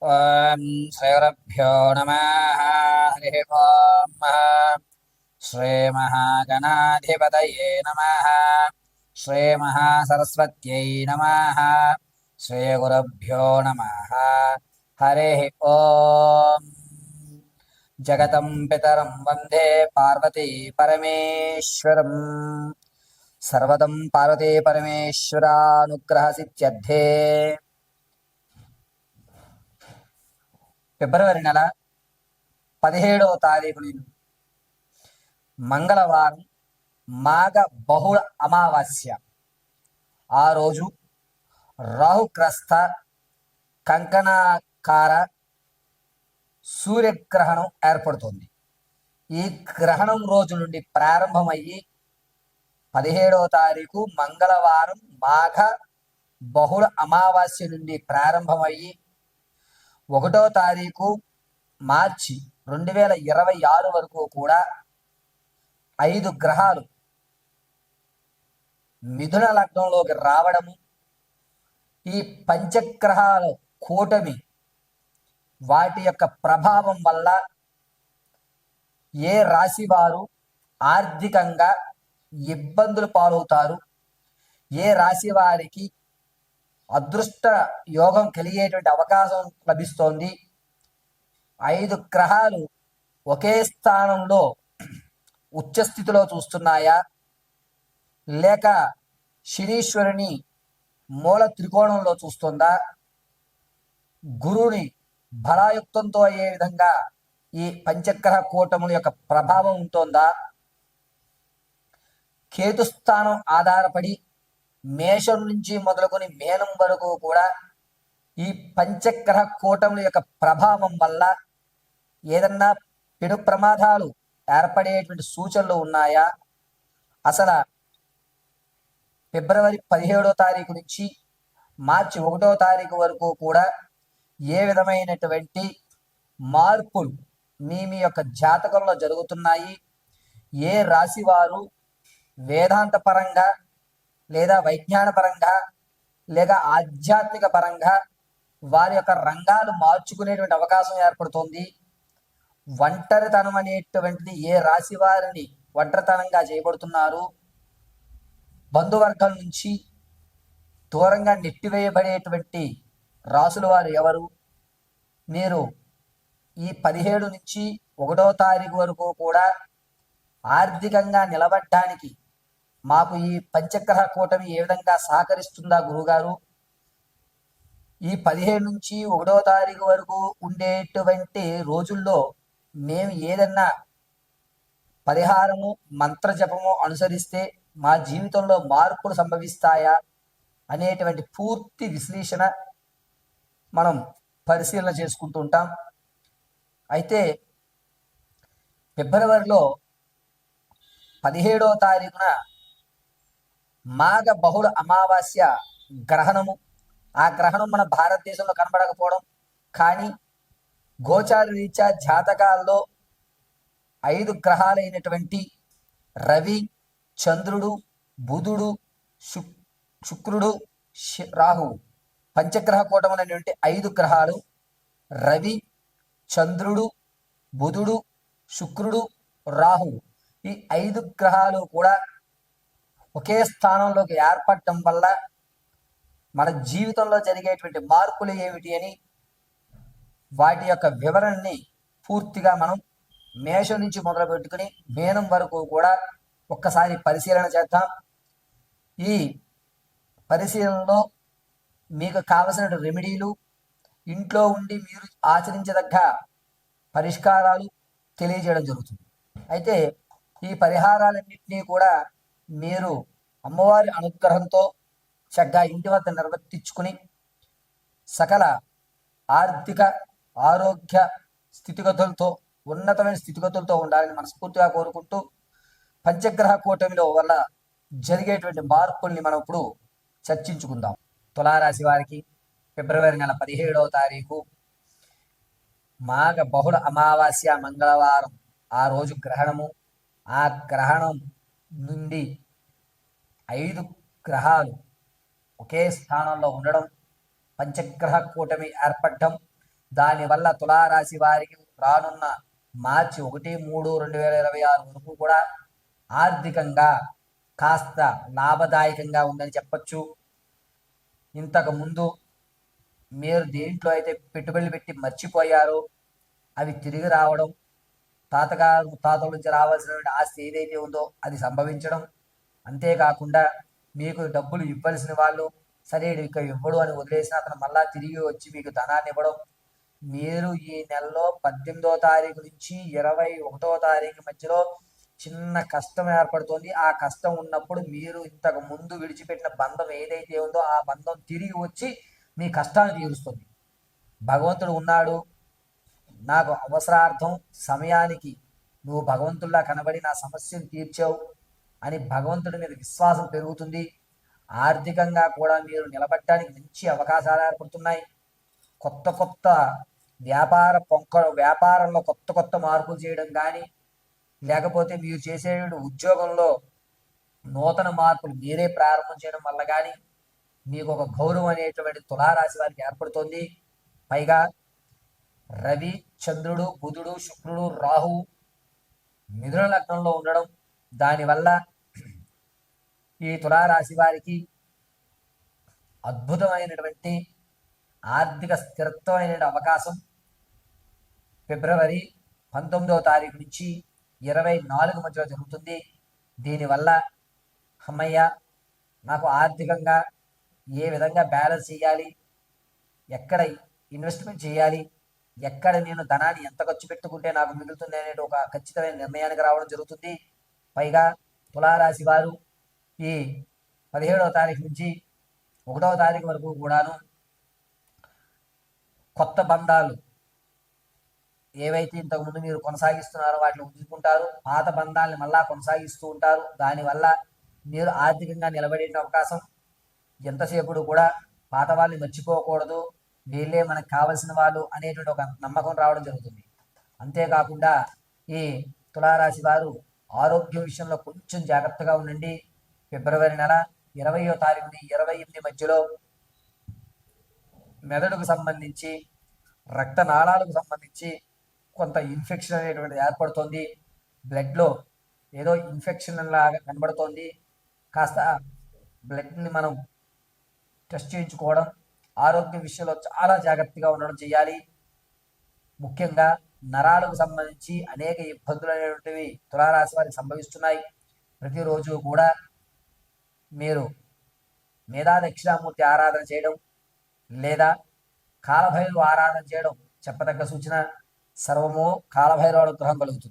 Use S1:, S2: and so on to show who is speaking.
S1: ఓం శ్రీగురుభ్యో నమః. హరి ఓం శ్రీమహాగణాధిపతయే నమః. శ్రీమహాసరస్వత్యై నమః. శ్రీగురుభ్యో నమః. హరి ఓం. జగతం పితరం వందే పార్వతీ పరమేశ్వరం. సర్వదం పార్వతీ పరమేశ్వరానుగ్రహ సిద్ధ్యర్థే. ఫిబ్రవరి నెల 17వ తారీఖు మంగళవారం, మాఘ బహుళ అమావాస్య. ఆ రోజు రాహుగ్రస్త కంకణాకార సూర్యగ్రహణం ఏర్పడుతుంది. ఈ గ్రహణం రోజు నుండి ప్రారంభమయ్యి 17వ తారీఖు మంగళవారం మాఘ బహుళ అమావాస్య నుండి ప్రారంభమయ్యి 1వ తారీఖు మార్చి 2026 వరకు కూడా 5 గ్రహాలు మిథున లగ్నంలోకి రావడము, ఈ పంచగ్రహాల కూటమి వాటి యొక్క ప్రభావం వల్ల ఏ రాశి వారు ఆర్థికంగా ఇబ్బందులు పాలవుతారు, ఏ రాశి వారికి అదృష్ట యోగం కలిగేటువంటి అవకాశం లభిస్తోంది, 5 గ్రహాలు ఒకే స్థానంలో ఉచ్చస్థితిలో చూస్తున్నాయా, లేక శనీశ్వరుని మూల త్రికోణంలో చూస్తుందా, గురువుని బలాయుక్తంతో అయ్యే విధంగా ఈ పంచగ్రహ కూటముల యొక్క ప్రభావం ఉంటుందా, కేతుస్థానం ఆధారపడి మేషం నుంచి మొదలుకొని మేనం వరకు కూడా ఈ పంచగ్రహ కూటముల యొక్క ప్రభావం వల్ల ఏదన్నా పెను ప్రమాదాలు ఏర్పడేటువంటి సూచనలు ఉన్నాయా, అసలు ఫిబ్రవరి 17వ తారీఖు నుంచి మార్చి 1వ తారీఖు వరకు కూడా ఏ విధమైనటువంటి మార్పులు మీ యొక్క జాతకంలో జరుగుతున్నాయి, ఏ రాశి వారు వేదాంత పరంగా లేదా వైజ్ఞాన పరంగా లేక ఆధ్యాత్మిక పరంగా వారి యొక్క రంగాలు మార్చుకునేటువంటి అవకాశం ఏర్పడుతుంది, ఒంటరితనం అనేటువంటిది ఏ రాశి వారిని ఒంటరితనంగా చేయబడుతున్నారు, బంధువర్గం నుంచి దూరంగా నెట్టివేయబడేటువంటి రాసుల వారు ఎవరు, మీరు ఈ 17 నుంచి 1వ తారీఖు వరకు కూడా ఆర్థికంగా నిలబడడానికి మాకు ఈ పంచగ్రహ కూటమి ఏ విధంగా సహకరిస్తుందా గురుగారు, ఈ 17 నుంచి 1వ తారీఖు వరకు ఉండేటువంటి రోజుల్లో మేము ఏదన్నా పరిహారము మంత్రజపము అనుసరిస్తే మా జీవితంలో మార్పులు సంభవిస్తాయా అనేటువంటి పూర్తి విశ్లేషణ మనం పరిశీలన చేసుకుంటూ ఉంటాం. అయితే ఫిబ్రవరిలో 17వ తారీఖున మాఘ బహుళ అమావాస్య గ్రహణము. ఆ గ్రహణం మన భారతదేశంలో కనబడకపోవడం, కానీ గోచార రీత్యా జాతకాల్లో 5 గ్రహాలైనటువంటి రవి, చంద్రుడు, బుధుడు, శుక్రుడు, రాహువు, పంచగ్రహ కూటమైనటువంటి 5 గ్రహాలు రవి, చంద్రుడు, బుధుడు, శుక్రుడు, రాహువు, ఈ 5 గ్రహాలు కూడా ఒకే స్థానంలోకి ఏర్పడటం వల్ల మన జీవితంలో జరిగేటువంటి మార్పులు ఏమిటి అని వాటి యొక్క వివరణని పూర్తిగా మనం మేషం నుంచి మొదలు పెట్టుకుని మేనం వరకు కూడా ఒక్కసారి పరిశీలన చేద్దాం. ఈ పరిశీలనలో మీకు కావలసిన రెమెడీలు, ఇంట్లో ఉండి మీరు ఆచరించదగ్గ పరిష్కారాలు తెలియజేయడం జరుగుతుంది. అయితే ఈ పరిహారాలన్నింటినీ కూడా మీరు అమ్మవారి అనుగ్రహంతో చక్కగా ఇంటి వద్ద నిర్వర్తించుకుని సకల ఆర్థిక ఆరోగ్య స్థితిగతులతో ఉన్నతమైన స్థితిగతులతో ఉండాలని మనస్ఫూర్తిగా కోరుకుంటూ పంచగ్రహ కూటమిలో వల్ల జరిగేటువంటి మార్పుల్ని మనం ఇప్పుడు చర్చించుకుందాం. తులారాశి వారికి ఫిబ్రవరి నెల 17వ తారీఖు మాఘ బహుళ అమావాస్య మంగళవారం, ఆ రోజు గ్రహణము. ఆ గ్రహణం నుండి 5 గ్రహాలు ఒకే స్థానంలో ఉండడం, పంచగ్రహ కూటమి ఏర్పడడం, దానివల్ల తులారాశి వారికి రానున్న మార్చి 1-3-2026 వరకు కూడా ఆర్థికంగా కాస్త లాభదాయకంగా ఉందని చెప్పచ్చు. ఇంతకు ముందు మీరు దేంట్లో అయితే పెట్టుబడులు పెట్టి మర్చిపోయారో అవి తిరిగి రావడం, తాతల నుంచి రావాల్సినటువంటి ఆస్తి ఏదైతే ఉందో అది సంభవించడం, అంతేకాకుండా మీకు డబ్బులు ఇవ్వాల్సిన వాళ్ళు సరే ఇక ఇవ్వడు అని వదిలేసిన అతను మళ్ళా తిరిగి వచ్చి మీకు ధనాన్ని ఇవ్వడం. మీరు ఈ నెలలో 18వ తారీఖు నుంచి 21వ తారీఖు మధ్యలో చిన్న కష్టం ఏర్పడుతుంది. ఆ కష్టం ఉన్నప్పుడు మీరు ఇంతకు ముందు విడిచిపెట్టిన బంధం ఏదైతే ఉందో ఆ బంధం తిరిగి వచ్చి మీ కష్టాన్ని తీరుస్తుంది. భగవంతుడు ఉన్నాడు, నాకు అవసరార్థం సమయానికి నువ్వు భగవంతుల్లా కనబడి నా సమస్యను తీర్చావు అని భగవంతుడి మీద విశ్వాసం పెరుగుతుంది. ఆర్థికంగా కూడా మీరు నిలబడడానికి మంచి అవకాశాలు ఏర్పడుతున్నాయి. కొత్త వ్యాపారంలో కొత్త మార్పులు చేయడం కానీ, లేకపోతే మీరు చేసే ఉద్యోగంలో నూతన మార్పులు మీరే ప్రారంభం చేయడం వల్ల కానీ మీకు ఒక గౌరవం అనేటువంటి తులారాశి వారికి ఏర్పడుతుంది. పైగా రవి, చంద్రుడు, బుధుడు, శుక్రుడు, రాహు మిథున లగ్నంలో ఉండడం, దానివల్ల ఈ తులారాశి వారికి అద్భుతమైనటువంటి ఆర్థిక స్థిరత్వమైన అవకాశం ఫిబ్రవరి 19వ తారీఖు నుంచి 24 మధ్యలో జరుగుతుంది. దీనివల్ల అమ్మయ్య నాకు ఆర్థికంగా ఏ విధంగా బ్యాలెన్స్ చేయాలి, ఎక్కడ ఇన్వెస్ట్మెంట్ చేయాలి, ఎక్కడ నేను ధనాన్ని ఎంత ఖర్చు పెట్టుకుంటే నాకు మిగులుతుంది అనే ఒక ఖచ్చితమైన నిర్ణయానికి రావడం జరుగుతుంది. పైగా తులారాశి వారు ఈ 17వ తారీఖు నుంచి 1వ తారీఖు వరకు కూడాను కొత్త బంధాలు ఏవైతే ఇంతకుముందు మీరు కొనసాగిస్తున్నారో వాటిని ఉంచుకుంటారు. పాత బంధాలను మళ్ళా కొనసాగిస్తూ ఉంటారు. దానివల్ల మీరు ఆర్థికంగా నిలబడే అవకాశం. ఎంతసేపుడు కూడా పాత వాళ్ళని మర్చిపోకూడదు, వీళ్ళే మనకు కావలసిన వాళ్ళు అనేటువంటి ఒక నమ్మకం రావడం జరుగుతుంది. అంతేకాకుండా ఈ తులారాశి వారు ఆరోగ్యం విషయంలో కొంచెం జాగ్రత్తగా ఉండండి. ఫిబ్రవరి నెల 20వ తారీఖు నుండి 28 మధ్యలో మెదడుకు సంబంధించి, రక్తనాళాలకు సంబంధించి కొంత ఇన్ఫెక్షన్ అనేటువంటిది ఏర్పడుతుంది. బ్లడ్లో ఏదో ఇన్ఫెక్షన్ లాగా కనబడుతోంది. కాస్త బ్లడ్ని మనం టెస్ట్ చేయించుకోవడం, ఆరోగ్య విషయంలో చాలా జాగ్రత్తగా ఉండడం చేయాలి. ముఖ్యంగా నరాలకు సంబంధించి అనేక ఇబ్బందులు అనేటువంటివి తులారాశి వారికి సంభవిస్తున్నాయి. ప్రతిరోజు కూడా మీరు మేధా దక్షిణామూర్తి ఆరాధన చేయడం లేదా కాలభైరవ ఆరాధన చేయడం చెప్పదగ్గ సూచన. సర్వము కాలభైరవ అనుగ్రహం కలుగుతుంది.